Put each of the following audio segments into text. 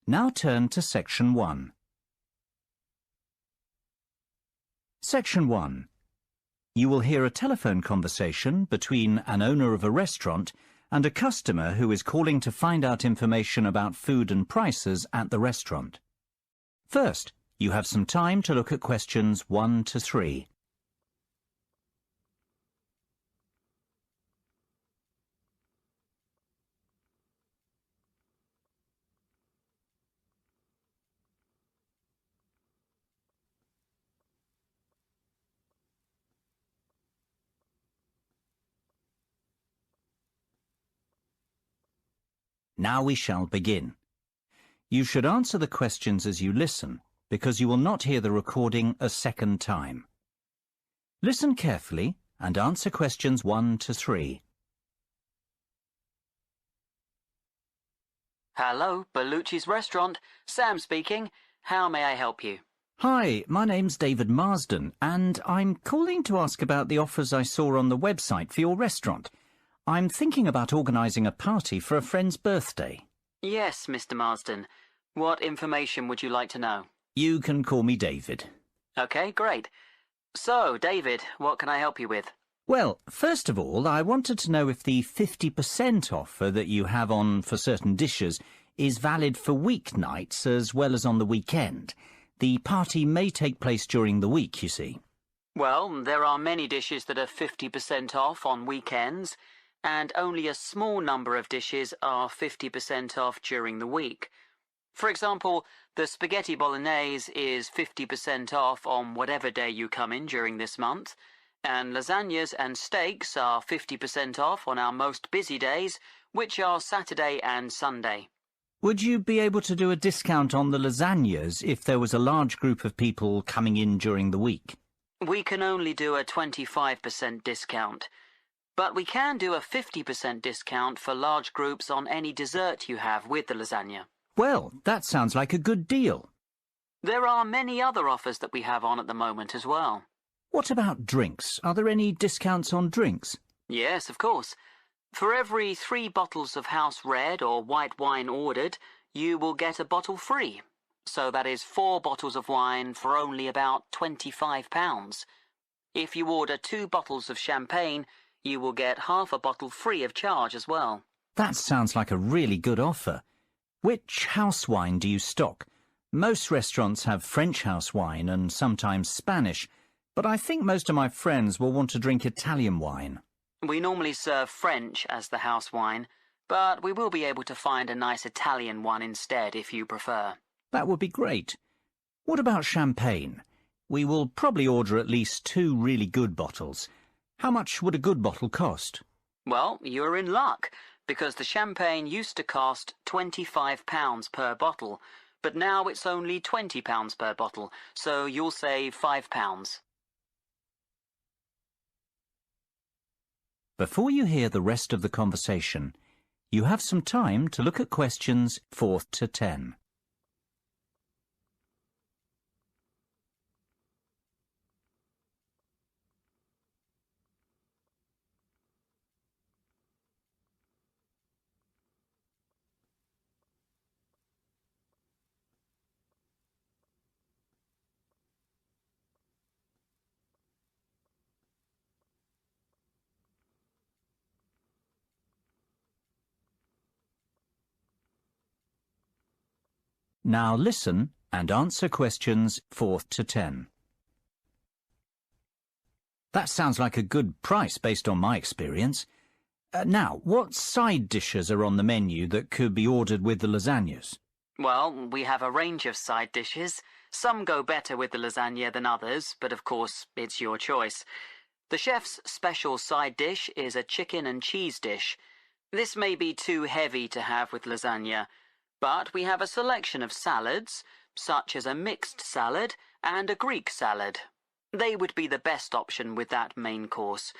Now turn to Section 1. Section 1. You will hear a telephone conversation between an owner of a restaurant and a customer who is calling to find out information about food and prices at the restaurant. First, you have some time to look at questions 1 to 3. Now we shall begin. You should answer the questions as you listen, because you will not hear the recording a second time. Listen carefully and answer questions 1 to 3. Hello, Belluci's restaurant. Sam speaking. How may I help you? Hi, my name's David Marsden, and I'm calling to ask about the offers I saw on the website for your restaurant. I'm thinking about organising a party for a friend's birthday. Yes, Mr. Marsden. What information would you like to know? You can call me David. Okay, great. So, David, what can I help you with? Well, first of all, I wanted to know if the 50% offer that you have on for certain dishes is valid for weeknights as well as on the weekend. The party may take place during the week, you see. Well, there are many dishes that are 50% off on weekends, and only a small number of dishes are 50% off during the week. For example, the spaghetti bolognese is 50% off on whatever day you come in during this month, and lasagnas and steaks are 50% off on our most busy days, which are Saturday and Sunday. Would you be able to do a discount on the lasagnas if there was a large group of people coming in during the week? We can only do a 25% discount. But we can do a 50% discount for large groups on any dessert you have with the lasagna. Well, that sounds like a good deal. There are many other offers that we have on at the moment as well. What about drinks? Are there any discounts on drinks? Yes, of course. For every 3 bottles of house red or white wine ordered, you will get a bottle free. So that is 4 bottles of wine for only about £25. If you order 2 bottles of champagne, you will get half a bottle free of charge as well. That sounds like a really good offer. Which house wine do you stock? Most restaurants have French house wine and sometimes Spanish, but I think most of my friends will want to drink Italian wine. We normally serve French as the house wine, but we will be able to find a nice Italian one instead if you prefer. That would be great. What about champagne? We will probably order at least 2 really good bottles. How much would a good bottle cost? Well, you're in luck, because the champagne used to cost £25 per bottle, but now it's only £20 per bottle, so you'll save £5. Before you hear the rest of the conversation, you have some time to look at questions 4 to 10. Now listen and answer questions 4 to 10. That sounds like a good price based on my experience. Now, what side dishes are on the menu that could be ordered with the lasagnas? Well, we have a range of side dishes. Some go better with the lasagna than others, but of course, it's your choice. The chef's special side dish is a chicken and cheese dish. This may be too heavy to have with lasagna, but we have a selection of salads, such as a mixed salad and a Greek salad. They would be the best option with that main course.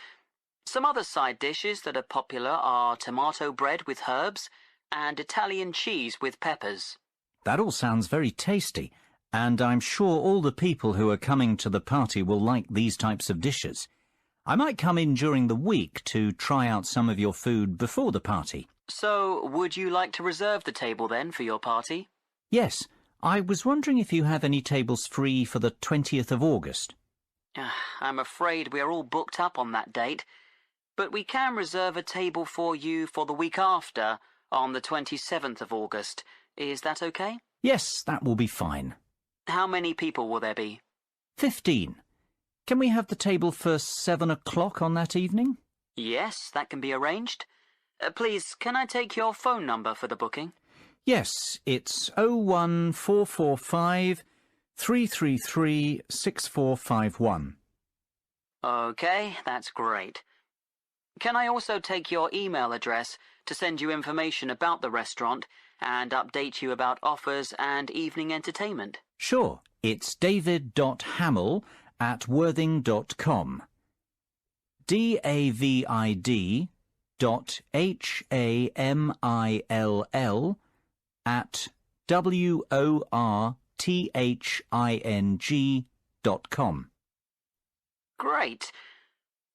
Some other side dishes that are popular are tomato bread with herbs and Italian cheese with peppers. That all sounds very tasty, and I'm sure all the people who are coming to the party will like these types of dishes. I might come in during the week to try out some of your food before the party. So, would you like to reserve the table then for your party? Yes, I was wondering if you have any tables free for the 20th of August. I'm afraid we are all booked up on that date, but we can reserve a table for you for the week after, on the 27th of August. Is that okay? Yes, that will be fine. How many people will there be? 15. Can we have the table for 7 o'clock on that evening? Yes, that can be arranged. Please, can I take your phone number for the booking? Yes, it's 01445 333 6451. Okay, that's great. Can I also take your email address to send you information about the restaurant and update you about offers and evening entertainment? Sure, it's david.hamill@worthing.com. david.hamill@worthing.com. Great.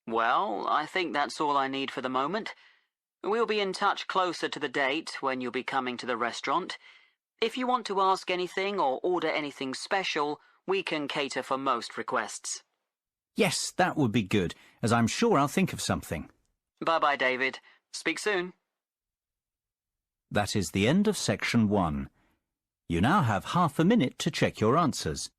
Well, I think that's all I need for the moment. We'll be in touch closer to the date when you'll be coming to the restaurant. If you want to ask anything or order anything special, we can cater for most requests. Yes, that would be good, as I'm sure I'll think of something. Bye-bye, David. Speak soon. That is the end of section 1. You now have half a minute to check your answers.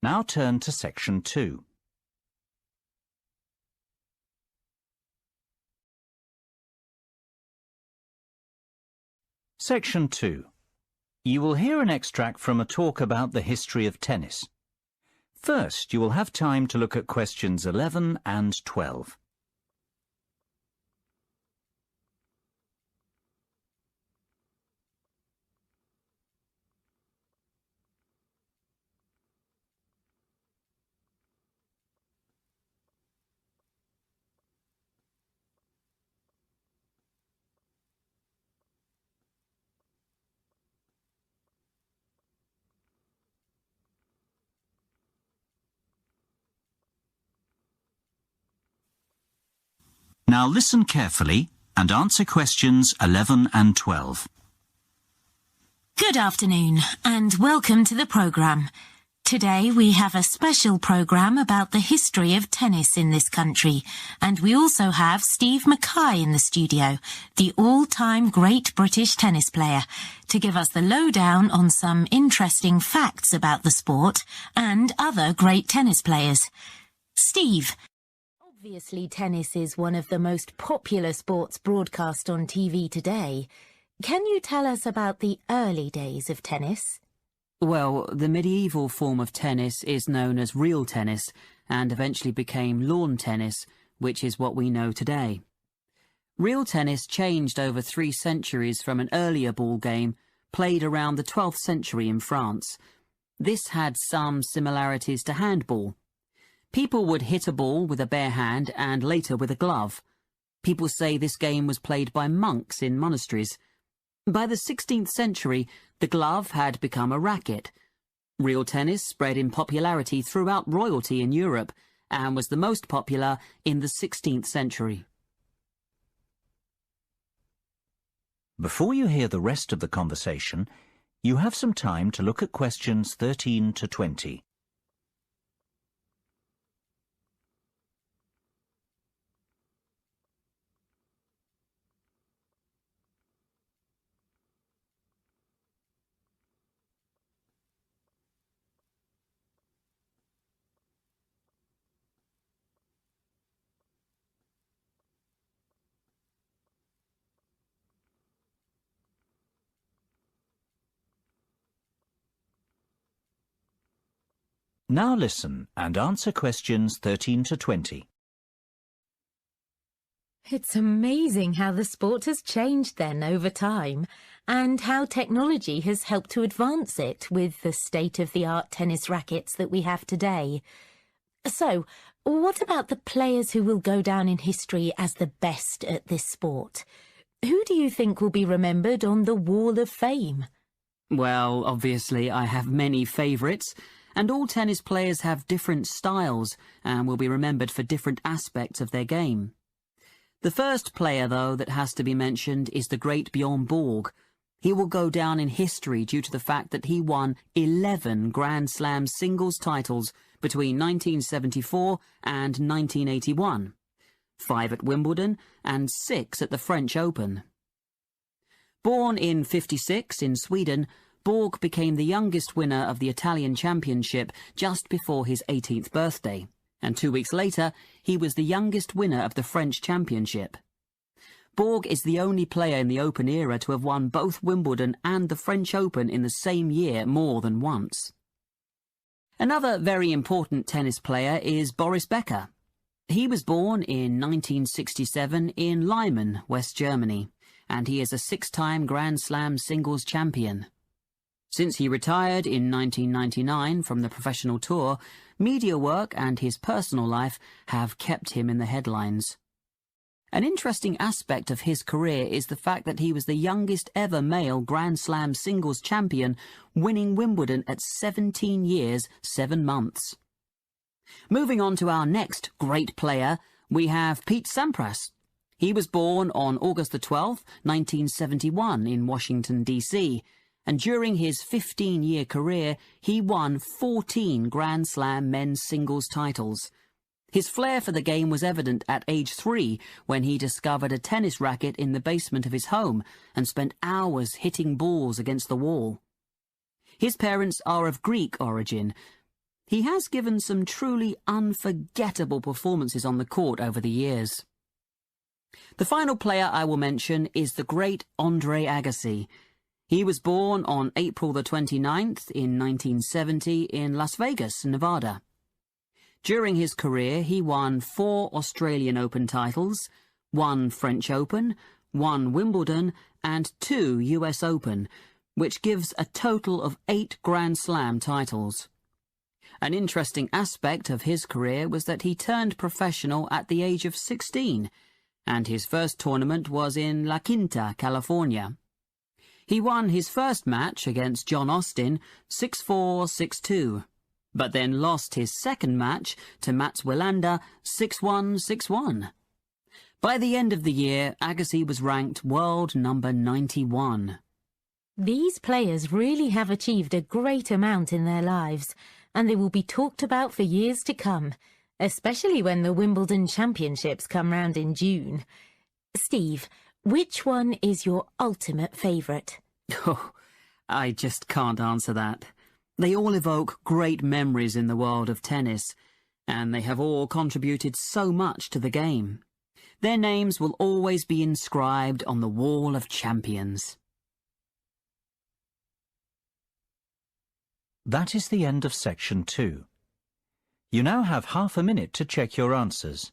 Now turn to section 2. Section 2. You will hear an extract from a talk about the history of tennis. First, you will have time to look at questions 11 and 12. Now listen carefully and answer questions 11 and 12. Good afternoon and welcome to the programme. Today we have a special programme about the history of tennis in this country, and we also have Steve Mackay in the studio, the all-time great British tennis player, to give us the lowdown on some interesting facts about the sport and other great tennis players. Steve, obviously tennis is one of the most popular sports broadcast on TV today. Can you tell us about the early days of tennis? Well, the medieval form of tennis is known as real tennis and eventually became lawn tennis, which is what we know today. Real tennis changed over 3 centuries from an earlier ball game played around the 12th century in France. This had some similarities to handball. People would hit a ball with a bare hand and later with a glove. People say this game was played by monks in monasteries. By the 16th century, the glove had become a racket. Real tennis spread in popularity throughout royalty in Europe and was the most popular in the 16th century. Before you hear the rest of the conversation, you have some time to look at questions 13 to 20. Now listen and answer questions 13 to 20. It's amazing how the sport has changed then over time, and how technology has helped to advance it with the state-of-the-art tennis rackets that we have today. So, what about the players who will go down in history as the best at this sport? Who do you think will be remembered on the Wall of Fame? Well, obviously I have many favourites, and all tennis players have different styles and will be remembered for different aspects of their game. The first player, though, that has to be mentioned is the great Bjorn Borg. He will go down in history due to the fact that he won 11 Grand Slam singles titles between 1974 and 1981, 5 at Wimbledon and 6 at the French Open. Born in '56 in Sweden, Borg became the youngest winner of the Italian Championship just before his 18th birthday, and 2 weeks later he was the youngest winner of the French Championship. Borg is the only player in the Open era to have won both Wimbledon and the French Open in the same year more than once. Another very important tennis player is Boris Becker. He was born in 1967 in Lyman, West Germany, and he is a 6-time Grand Slam singles champion. Since he retired in 1999 from the professional tour, media work and his personal life have kept him in the headlines. An interesting aspect of his career is the fact that he was the youngest ever male Grand Slam singles champion, winning Wimbledon at 17 years, 7 months. Moving on to our next great player, we have Pete Sampras. He was born on August the 12th, 1971 in Washington, D.C., and during his 15-year career, he won 14 Grand Slam men's singles titles. His flair for the game was evident at age 3 when he discovered a tennis racket in the basement of his home and spent hours hitting balls against the wall. His parents are of Greek origin. He has given some truly unforgettable performances on the court over the years. The final player I will mention is the great Andre Agassi. He was born on April the 29th in 1970 in Las Vegas, Nevada. During his career, he won 4 Australian Open titles, 1 French Open, 1 Wimbledon, and 2 US Open, which gives a total of 8 Grand Slam titles. An interesting aspect of his career was that he turned professional at the age of 16, and his first tournament was in La Quinta, California. He won his first match against John Austin 6-4, 6-2, but then lost his second match to Mats Wilander 6-1, 6-1. By the end of the year, Agassi was ranked world number 91. These players really have achieved a great amount in their lives, and they will be talked about for years to come, especially when the Wimbledon Championships come round in June. Steve, which one is your ultimate favourite? Oh, I just can't answer that. They all evoke great memories in the world of tennis, and they have all contributed so much to the game. Their names will always be inscribed on the Wall of Champions. That is the end of section 2. You now have half a minute to check your answers.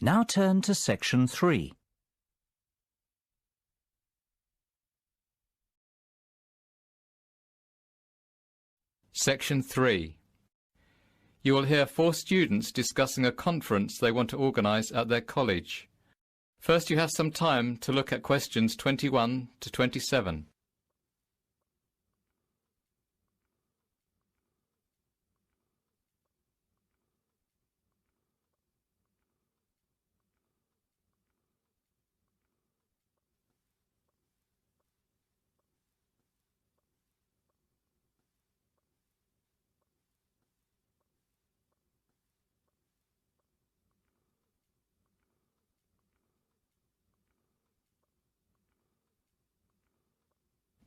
Now turn to section 3. Section 3. You will hear 4 students discussing a conference they want to organise at their college. First, you have some time to look at questions 21 to 27.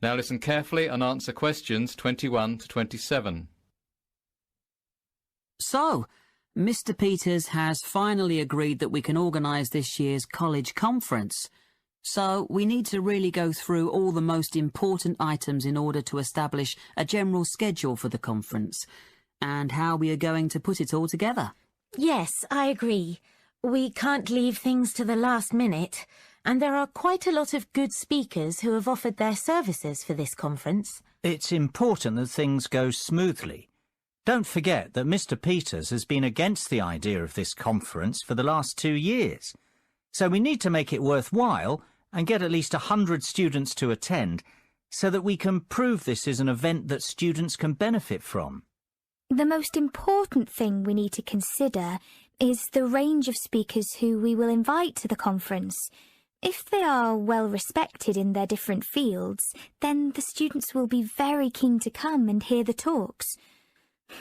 Now listen carefully and answer questions 21 to 27. So, Mr. Peters has finally agreed that we can organise this year's college conference. So, we need to really go through all the most important items in order to establish a general schedule for the conference, and how we are going to put it all together. Yes, I agree. We can't leave things to the last minute, and there are quite a lot of good speakers who have offered their services for this conference. It's important that things go smoothly. Don't forget that Mr. Peters has been against the idea of this conference for the last 2 years. So we need to make it worthwhile and get at least 100 students to attend so that we can prove this is an event that students can benefit from. The most important thing we need to consider is the range of speakers who we will invite to the conference. If they are well respected in their different fields, then the students will be very keen to come and hear the talks.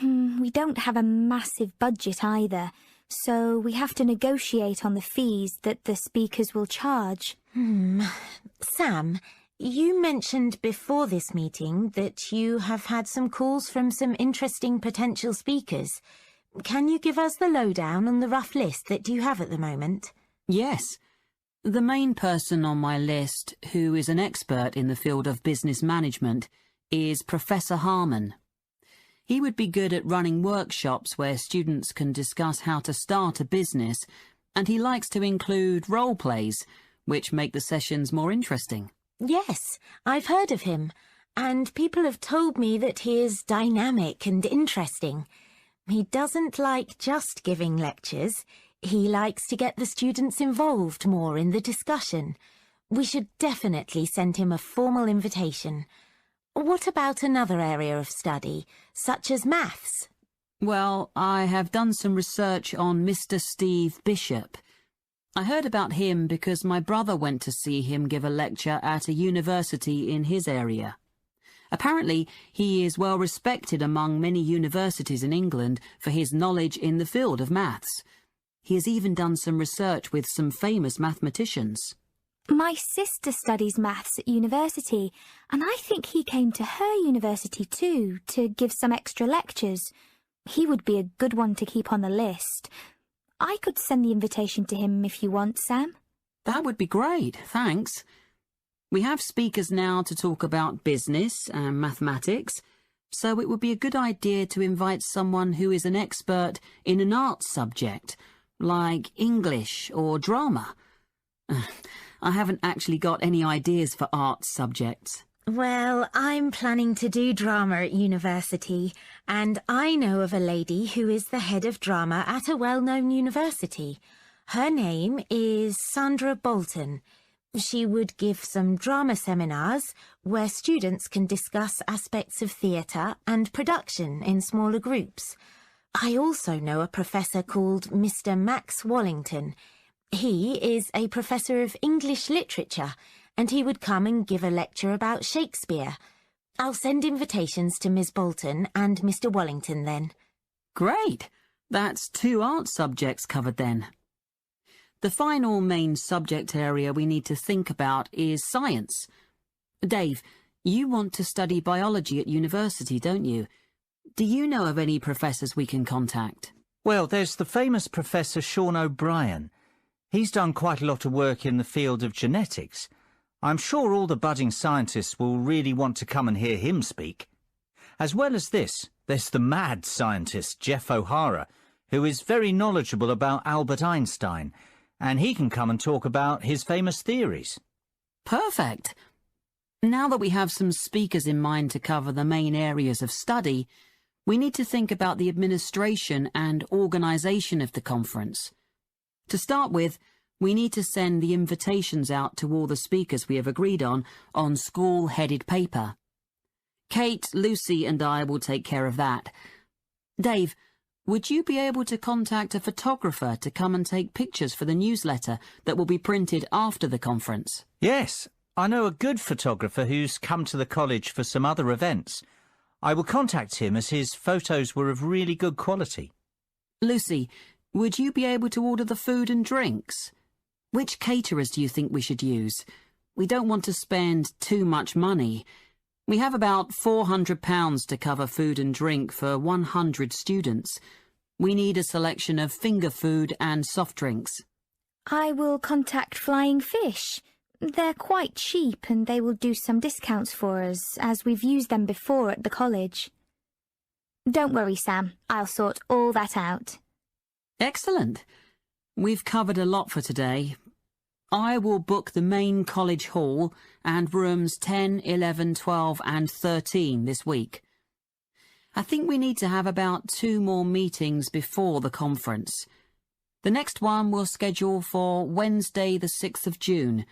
We don't have a massive budget either, so we have to negotiate on the fees that the speakers will charge. Sam, you mentioned before this meeting that you have had some calls from some interesting potential speakers. Can you give us the lowdown on the rough list that you have at the moment? Yes. The main person on my list, who is an expert in the field of business management, is Professor Harmon. He would be good at running workshops where students can discuss how to start a business, and he likes to include role plays, which make the sessions more interesting. Yes, I've heard of him, and people have told me that he is dynamic and interesting. He doesn't like just giving lectures. He likes to get the students involved more in the discussion. We should definitely send him a formal invitation. What about another area of study, such as maths? Well, I have done some research on Mr. Steve Bishop. I heard about him because my brother went to see him give a lecture at a university in his area. Apparently, he is well respected among many universities in England for his knowledge in the field of maths. He has even done some research with some famous mathematicians. My sister studies maths at university, and I think he came to her university too, to give some extra lectures. He would be a good one to keep on the list. I could send the invitation to him if you want, Sam. That would be great, thanks. We have speakers now to talk about business and mathematics, so it would be a good idea to invite someone who is an expert in an arts subject, like English or drama. I haven't actually got any ideas for arts subjects. Well, I'm planning to do drama at university, and I know of a lady who is the head of drama at a well-known university. Her name is Sandra Bolton. She would give some drama seminars where students can discuss aspects of theatre and production in smaller groups. I also know a professor called Mr. Max Wallington. He is a professor of English literature, and he would come and give a lecture about Shakespeare. I'll send invitations to Miss Bolton and Mr. Wallington then. Great! That's 2 art subjects covered then. The final main subject area we need to think about is science. Dave, you want to study biology at university, don't you? Do you know of any professors we can contact? Well, there's the famous Professor Sean O'Brien. He's done quite a lot of work in the field of genetics. I'm sure all the budding scientists will really want to come and hear him speak. As well as this, there's the mad scientist Jeff O'Hara, who is very knowledgeable about Albert Einstein, and he can come and talk about his famous theories. Perfect. Now that we have some speakers in mind to cover the main areas of study, we need to think about the administration and organisation of the conference. To start with, we need to send the invitations out to all the speakers we have agreed on school-headed paper. Kate, Lucy and I will take care of that. Dave, would you be able to contact a photographer to come and take pictures for the newsletter that will be printed after the conference? Yes, I know a good photographer who's come to the college for some other events. I will contact him as his photos were of really good quality. Lucy, would you be able to order the food and drinks? Which caterers do you think we should use? We don't want to spend too much money, We have about £400 to cover food and drink for 100 students. We need a selection of finger food and soft drinks. I will contact Flying Fish. They're quite cheap and they will do some discounts for us, as we've used them before at the college. Don't worry, Sam. I'll sort all that out. Excellent. We've covered a lot for today. I will book the main college hall and rooms 10, 11, 12 and 13 this week. I think we need to have about 2 more meetings before the conference. The next one we'll schedule for Wednesday the 6th of June.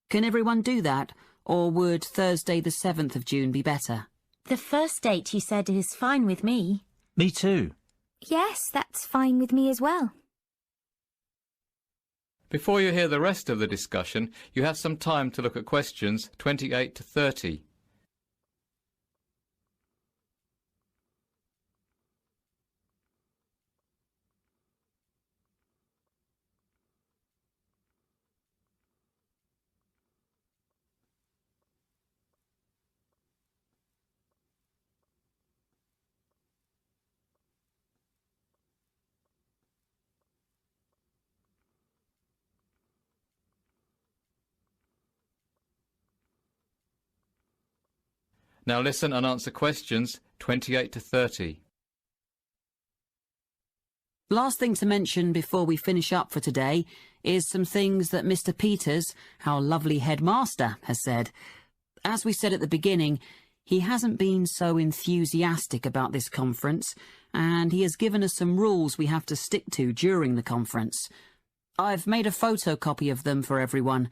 Can everyone do that, or would Thursday the 7th of June be better? The first date you said is fine with me. Me too. Yes, that's fine with me as well. Before you hear the rest of the discussion, you have some time to look at questions 28 to 30. Now listen and answer questions 28 to 30. Last thing to mention before we finish up for today is some things that Mr. Peters, our lovely headmaster, has said. As we said at the beginning, he hasn't been so enthusiastic about this conference, and he has given us some rules we have to stick to during the conference. I've made a photocopy of them for everyone.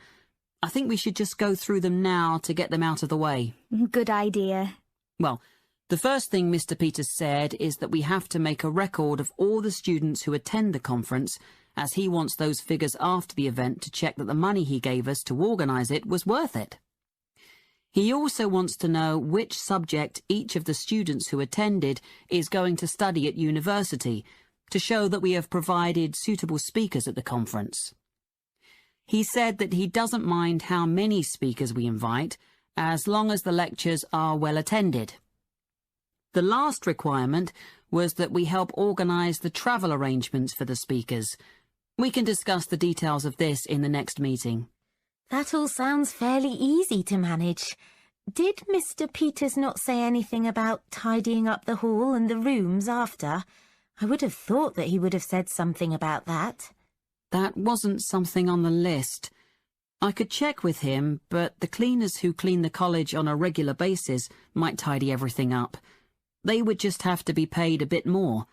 I think we should just go through them now to get them out of the way. Good idea. Well, the first thing Mr. Peters said is that we have to make a record of all the students who attend the conference, as he wants those figures after the event to check that the money he gave us to organise it was worth it. He also wants to know which subject each of the students who attended is going to study at university, to show that we have provided suitable speakers at the conference. He said that he doesn't mind how many speakers we invite, as long as the lectures are well attended. The last requirement was that we help organise the travel arrangements for the speakers. We can discuss the details of this in the next meeting. That all sounds fairly easy to manage. Did Mr. Peters not say anything about tidying up the hall and the rooms after? I would have thought that he would have said something about that. That wasn't something on the list. I could check with him, but the cleaners who clean the college on a regular basis might tidy everything up. They would just have to be paid a bit more.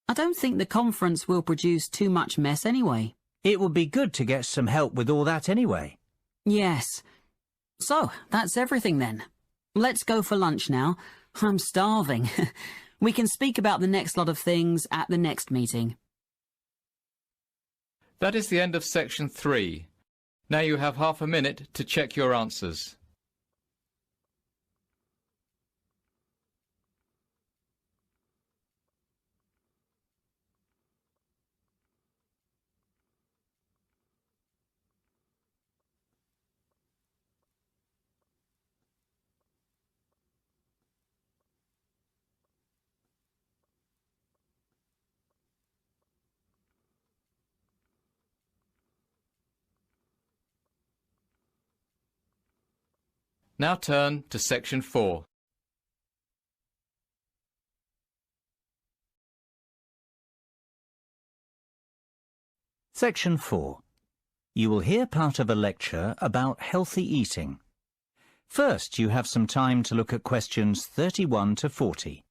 I don't think the conference will produce too much mess anyway. It would be good to get some help with all that anyway. Yes. So, that's everything then. Let's go for lunch now. I'm starving. We can speak about the next lot of things at the next meeting. That is the end of section 3. Now you have half a minute to check your answers. Now turn to section 4. Section 4. You will hear part of a lecture about healthy eating. First, you have some time to look at questions 31 to 40.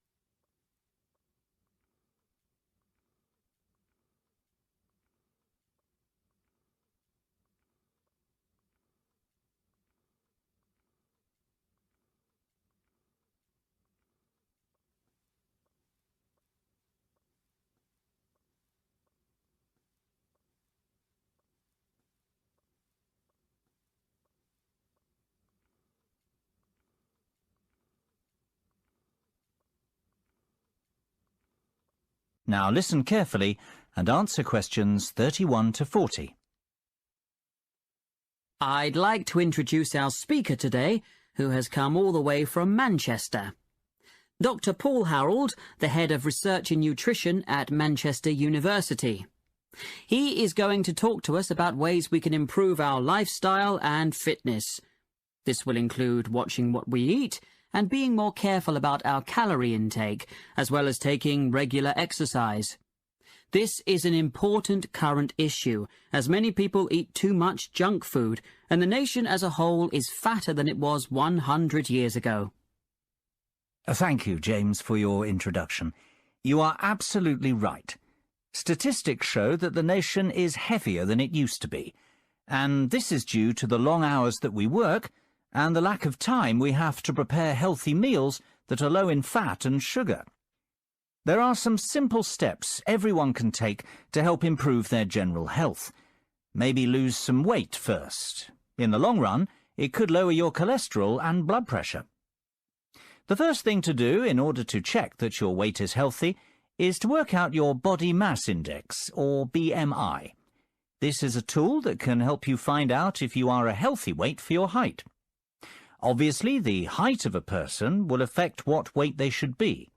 Now listen carefully and answer questions 31 to 40. I'd like to introduce our speaker today, who has come all the way from Manchester. Dr. Paul Harold, the head of research in nutrition at Manchester University. He is going to talk to us about ways we can improve our lifestyle and fitness. This will include watching what we eat and being more careful about our calorie intake, as well as taking regular exercise. This is an important current issue, as many people eat too much junk food, and the nation as a whole is fatter than it was 100 years ago. Thank you, James, for your introduction. You are absolutely right. Statistics show that the nation is heavier than it used to be, and this is due to the long hours that we work and the lack of time we have to prepare healthy meals that are low in fat and sugar. There are some simple steps everyone can take to help improve their general health. Maybe lose some weight first. In the long run, it could lower your cholesterol and blood pressure. The first thing to do in order to check that your weight is healthy is to work out your body mass index, or BMI. This is a tool that can help you find out if you are a healthy weight for your height. Obviously, the height of a person will affect what weight they should be.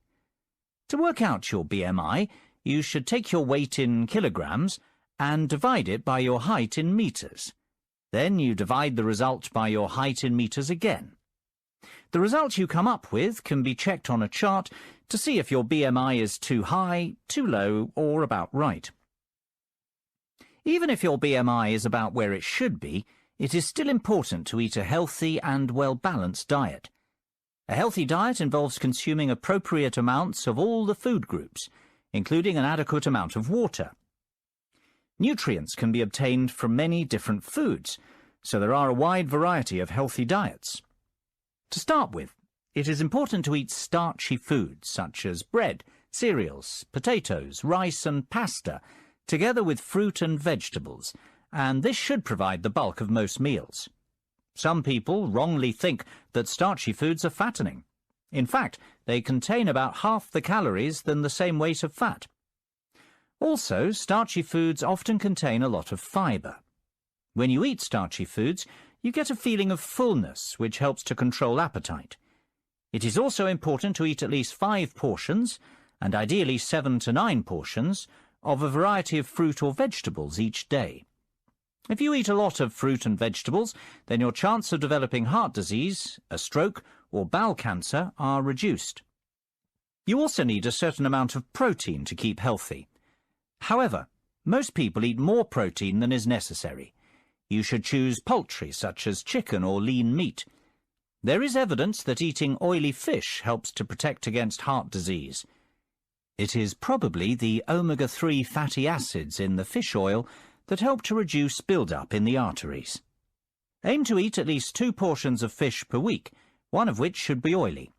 To work out your BMI, you should take your weight in kilograms and divide it by your height in meters. Then you divide the result by your height in meters again. The result you come up with can be checked on a chart to see if your BMI is too high, too low, or about right. Even if your BMI is about where it should be, it is still important to eat a healthy and well-balanced diet. A healthy diet involves consuming appropriate amounts of all the food groups, including an adequate amount of water. Nutrients can be obtained from many different foods, so there are a wide variety of healthy diets. To start with, it is important to eat starchy foods such as bread, cereals, potatoes, rice and pasta, together with fruit and vegetables, and this should provide the bulk of most meals. Some people wrongly think that starchy foods are fattening. In fact, they contain about half the calories than the same weight of fat. Also, starchy foods often contain a lot of fibre. When you eat starchy foods, you get a feeling of fullness, which helps to control appetite. It is also important to eat at least 5 portions, and ideally 7 to 9 portions, of a variety of fruit or vegetables each day. If you eat a lot of fruit and vegetables, then your chance of developing heart disease, a stroke, or bowel cancer are reduced. You also need a certain amount of protein to keep healthy. However, most people eat more protein than is necessary. You should choose poultry such as chicken or lean meat. There is evidence that eating oily fish helps to protect against heart disease. It is probably the omega-3 fatty acids in the fish oil that help to reduce build-up in the arteries. Aim to eat at least 2 portions of fish per week, one of which should be oily.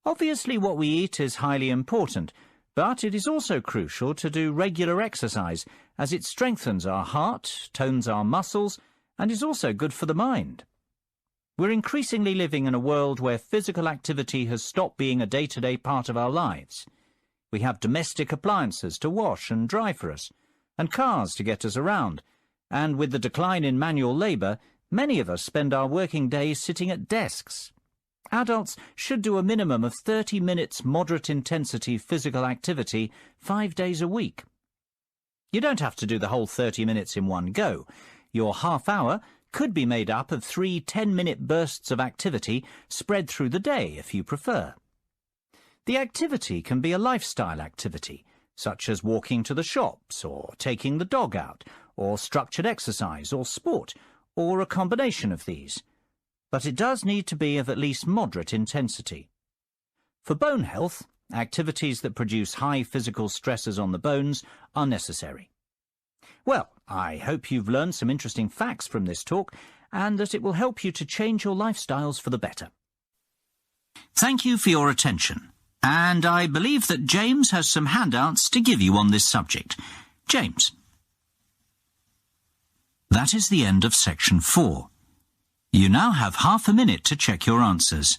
Obviously, what we eat is highly important, but it is also crucial to do regular exercise, as it strengthens our heart, tones our muscles, and is also good for the mind. We're increasingly living in a world where physical activity has stopped being a day-to-day part of our lives. We have domestic appliances to wash and dry for us, and cars to get us around, and with the decline in manual labour, many of us spend our working days sitting at desks. Adults should do a minimum of 30 minutes moderate-intensity physical activity 5 days a week. You don't have to do the whole 30 minutes in one go. Your half hour could be made up of 3 10-minute bursts of activity spread through the day if you prefer. The activity can be a lifestyle activity, such as walking to the shops, or taking the dog out, or structured exercise, or sport, or a combination of these. But it does need to be of at least moderate intensity. For bone health, activities that produce high physical stresses on the bones are necessary. Well, I hope you've learned some interesting facts from this talk, and that it will help you to change your lifestyles for the better. Thank you for your attention. And I believe that James has some handouts to give you on this subject. James. That is the end of section 4. You now have half a minute to check your answers.